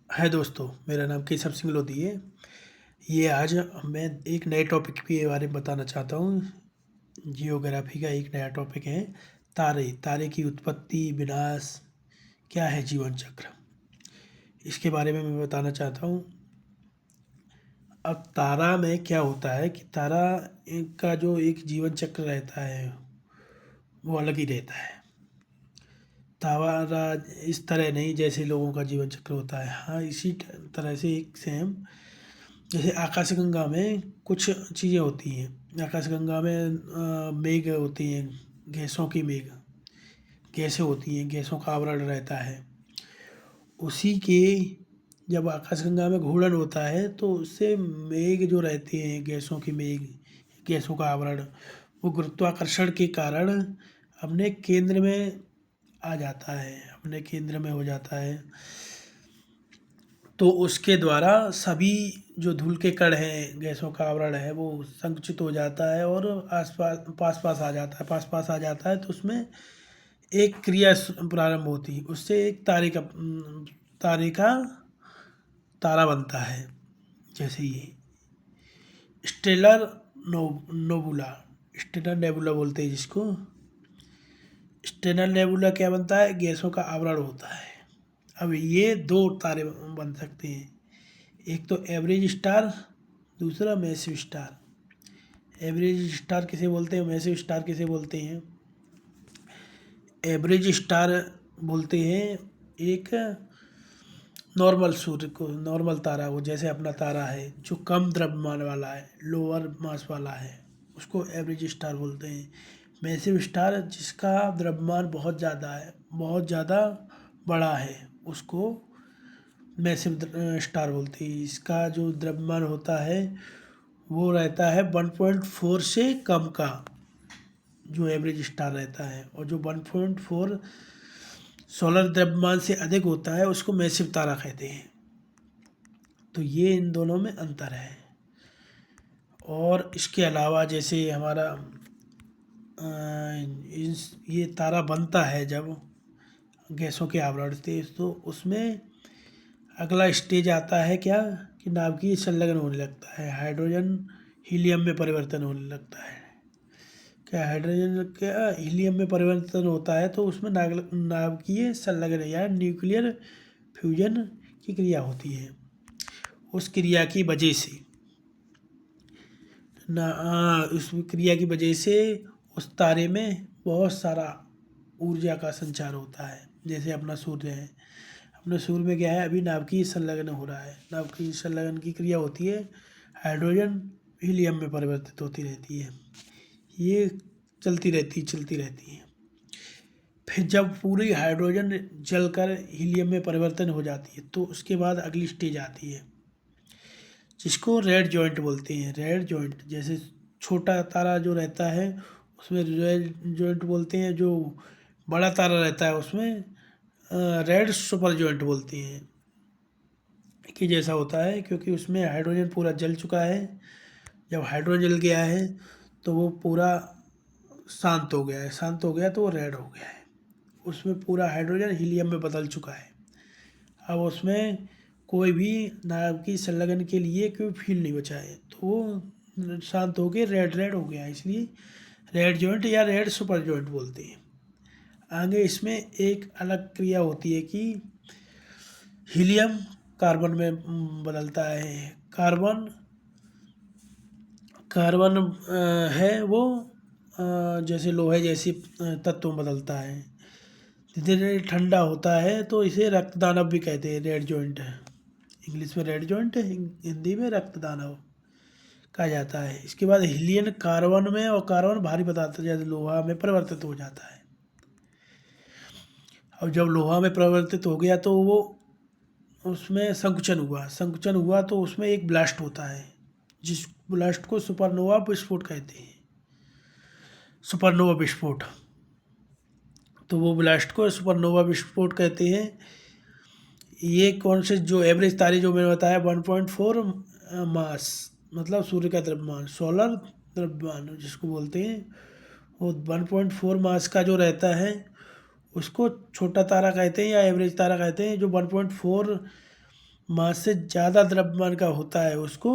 है दोस्तों, मेरा नाम केशव सिंह लोधी है। ये आज मैं एक नए टॉपिक के बारे में बताना चाहता हूँ। जियोग्राफी का एक नया टॉपिक है तारे। तारे की उत्पत्ति, विनाश, क्या है जीवन चक्र, इसके बारे में मैं बताना चाहता हूँ। अब तारा में क्या होता है कि तारा का जो एक जीवन चक्र रहता है वो अलग ही रहता है। तारा इस तरह नहीं जैसे लोगों का जीवन चक्र होता है। हाँ, इसी तरह से एक सेम जैसे आकाशगंगा में कुछ चीज़ें होती हैं। आकाशगंगा में मेघ होती हैं, गैसों की मेघ, गैसें होती हैं, गैसों का आवरण रहता है। उसी के जब आकाशगंगा में घूर्णन होता है तो उससे मेघ जो रहते हैं, गैसों की मेघ, गैसों का आवरण, वो गुरुत्वाकर्षण के कारण अपने केंद्र में आ जाता है, अपने केंद्र में हो जाता है। तो उसके द्वारा सभी जो धूल के कण हैं, गैसों का आवरण है, वो संकुचित हो जाता है और आसपास पास-पास आ जाता है। पास-पास आ जाता है तो उसमें एक क्रिया प्रारंभ होती है। उससे एक तारे का तारा बनता है। जैसे ये स्टेलर नो नोबुला, स्टेलर नेबुला बोलते हैं जिसको। स्टेलर नेबुला क्या बनता है? गैसों का आवरण होता है। अब ये दो तारे बन सकते हैं, एक तो एवरेज स्टार, दूसरा मैसिव स्टार। एवरेज स्टार किसे बोलते हैं, मैसिव स्टार किसे बोलते हैं? एवरेज स्टार बोलते हैं एक नॉर्मल सूर्य को, नॉर्मल तारा को, जैसे अपना तारा है जो कम द्रव्यमान वाला है, लोअर मास वाला है, उसको एवरेज स्टार बोलते हैं। मैसिव स्टार जिसका द्रव्यमान बहुत ज़्यादा है, बहुत ज़्यादा बड़ा है, उसको मैसिव स्टार बोलते हैं। इसका जो द्रव्यमान होता है वो रहता है 1.4 से कम का, जो एवरेज स्टार रहता है। और जो 1.4 सोलर द्रव्यमान से अधिक होता है उसको मैसिव तारा कहते हैं। तो ये इन दोनों में अंतर है। और इसके अलावा जैसे हमारा ये तारा बनता है जब गैसों के आवरण से, तो उसमें अगला स्टेज आता है क्या कि नाभिकीय संलग्न होने लगता है, हाइड्रोजन हीलियम में परिवर्तन होने लगता है। क्या हाइड्रोजन का हीलियम में परिवर्तन होता है तो उसमें नाभिकीय संलग्न या न्यूक्लियर फ्यूजन की क्रिया होती है। उस क्रिया की वजह से उस क्रिया की वजह से उस तारे में बहुत सारा ऊर्जा का संचार होता है। जैसे अपना सूर्य है, अपने सूर्य में क्या है, अभी नाभिकीय संलग्न हो रहा है। नाभिकीय संलग्न की क्रिया होती है, हाइड्रोजन हीलियम में परिवर्तित होती रहती है। ये चलती रहती है। फिर जब पूरी हाइड्रोजन जलकर हीलियम में परिवर्तन हो जाती है तो उसके बाद अगली स्टेज आती है जिसको रेड जॉइंट बोलते हैं। रेड जॉइंट जैसे छोटा तारा जो रहता है उसमें रेड जॉइंट बोलते हैं, जो बड़ा तारा रहता है उसमें रेड सुपर जॉइंट बोलते हैं कि जैसा होता है, क्योंकि उसमें हाइड्रोजन पूरा जल चुका है। जब हाइड्रोजन जल गया है तो वो पूरा शांत हो गया है, शांत हो गया तो वो रेड हो गया है। उसमें पूरा हाइड्रोजन हीलियम में बदल चुका है। अब उसमें कोई भी नाभिकीय संलग्न के लिए कोई फील नहीं बचा है, तो वो शांत होकर रेड रेड हो गया है, इसलिए रेड जॉइंट या रेड सुपर जॉइंट बोलते हैं। आगे इसमें एक अलग क्रिया होती है कि हीलियम कार्बन में बदलता है। कार्बन कार्बन है वो जैसे लोहे जैसी तत्व में बदलता है। धीरे धीरे ठंडा होता है तो इसे रक्त दानव भी कहते हैं। रेड जॉइंट है, इंग्लिश में रेड जॉइंट है, हिंदी में रक्त दानव कहा जाता है। इसके बाद हीलियम कार्बन में, और कार्बन भारी पदार्थ जैसे लोहा में परिवर्तित हो जाता है। और जब लोहा में परिवर्तित हो गया तो वो उसमें संकुचन हुआ तो उसमें एक ब्लास्ट होता है, जिस ब्लास्ट को सुपरनोवा विस्फोट कहते हैं। सुपरनोवा विस्फोट, तो वो ब्लास्ट को सुपरनोवा विस्फोट कहते हैं। ये कौन से, जो एवरेज तारे जो मैंने बताया 1.4 मास, मतलब सूर्य का द्रव्यमान, सोलर द्रव्यमान जिसको बोलते हैं, वो 1.4 मास का जो रहता है उसको छोटा तारा कहते हैं या एवरेज तारा कहते हैं। जो 1.4 मास से ज़्यादा द्रव्यमान का होता है उसको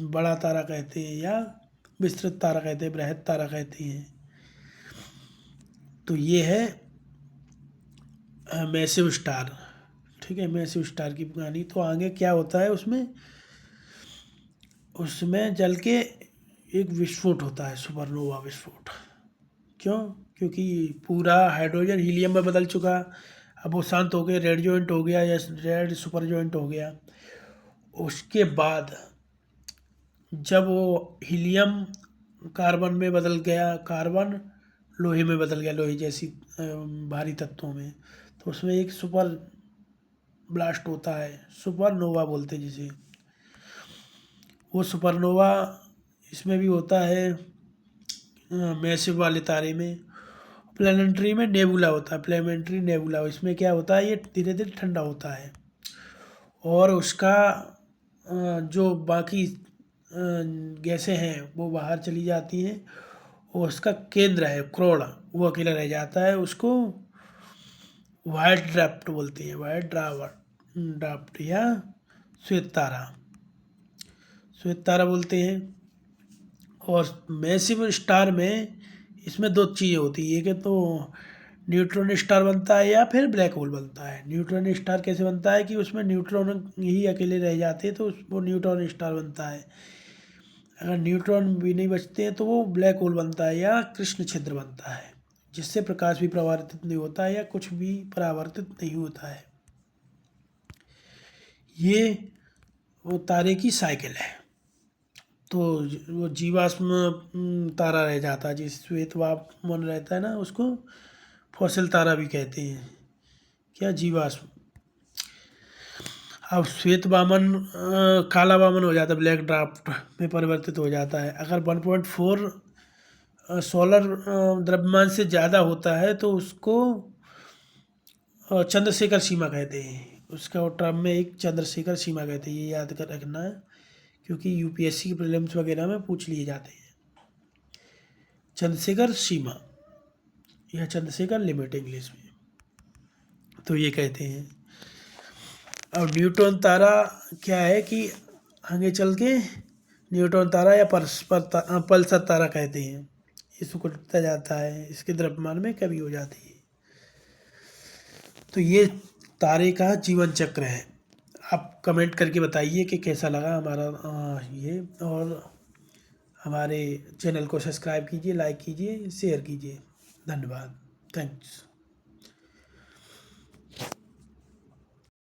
बड़ा तारा कहते हैं या विस्तृत तारा कहते हैं, बृहद तारा कहते हैं। तो ये है मैसिव स्टार। ठीक है, मैसिव स्टार की कहानी। तो आगे क्या होता है उसमें, उसमें जल के एक विस्फोट होता है, सुपरनोवा विस्फोट। क्यों? क्योंकि पूरा हाइड्रोजन हीलियम में बदल चुका, अब वो शांत हो गया, रेड जॉइंट हो गया या रेड सुपर जॉइंट हो गया। उसके बाद जब वो हीलियम कार्बन में बदल गया, कार्बन लोहे में बदल गया, लोहे जैसी भारी तत्वों में, तो उसमें एक सुपर ब्लास्ट होता है, सुपरनोवा बोलते हैं जिसे। वो सुपरनोवा इसमें भी होता है, मैसिव वाले तारे में। प्लानिटरी में नेबुला होता है, प्लानिटरी नेबुला। इसमें क्या होता है, ये धीरे धीरे ठंडा होता है और उसका जो बाकी गैसें हैं वो बाहर चली जाती हैं और उसका केंद्र है क्रोड, वो अकेला रह जाता है। उसको वाइट ड्राफ्ट बोलते हैं, वाइट ड्राफ्ट या श्वेत तारा, श्वेत तारा बोलते हैं। और मैसिव स्टार में इसमें दो चीज़ें होती है, एक है तो न्यूट्रॉन स्टार बनता है या फिर ब्लैक होल बनता है। न्यूट्रॉन स्टार कैसे बनता है कि उसमें न्यूट्रॉन ही अकेले रह जाते हैं तो वो न्यूट्रॉन स्टार बनता है। अगर न्यूट्रॉन भी नहीं बचते हैं तो वो ब्लैक होल बनता है या कृष्ण छिद्र बनता है, जिससे प्रकाश भी परावर्तित नहीं होता है या कुछ भी परावर्तित नहीं होता है। ये वो तारे की साइकिल है। तो वो जीवाश्म तारा रह जाता है, जिस श्वेत वामन रहता है ना, उसको फॉसिल तारा भी कहते हैं, क्या जीवाश्म। अब श्वेत वामन काला वामन हो जाता है, ब्लैक ड्राफ्ट में परिवर्तित हो जाता है। अगर 1.4 सोलर द्रव्यमान से ज़्यादा होता है तो उसको चंद्रशेखर सीमा कहते हैं। उसका टर्म में एक चंद्रशेखर सीमा कहते हैं, ये याद कर रखना है क्योंकि यूपीएससी के प्रीलिम्स वगैरह में पूछ लिए जाते हैं। चंद्रशेखर सीमा या चंद्रशेखर लिमिट इंग्लिश में, तो ये कहते हैं। और न्यूट्रॉन तारा क्या है कि आगे चल के न्यूट्रॉन तारा या पल्सर तारा कहते हैं। इसको टूटता जाता है, इसके द्रव्यमान में कमी हो जाती है। तो ये तारे का जीवन चक्र है। आप कमेंट करके बताइए कि कैसा लगा हमारा ये, और हमारे चैनल को सब्सक्राइब कीजिए, लाइक कीजिए, शेयर कीजिए। धन्यवाद, थैंक्स।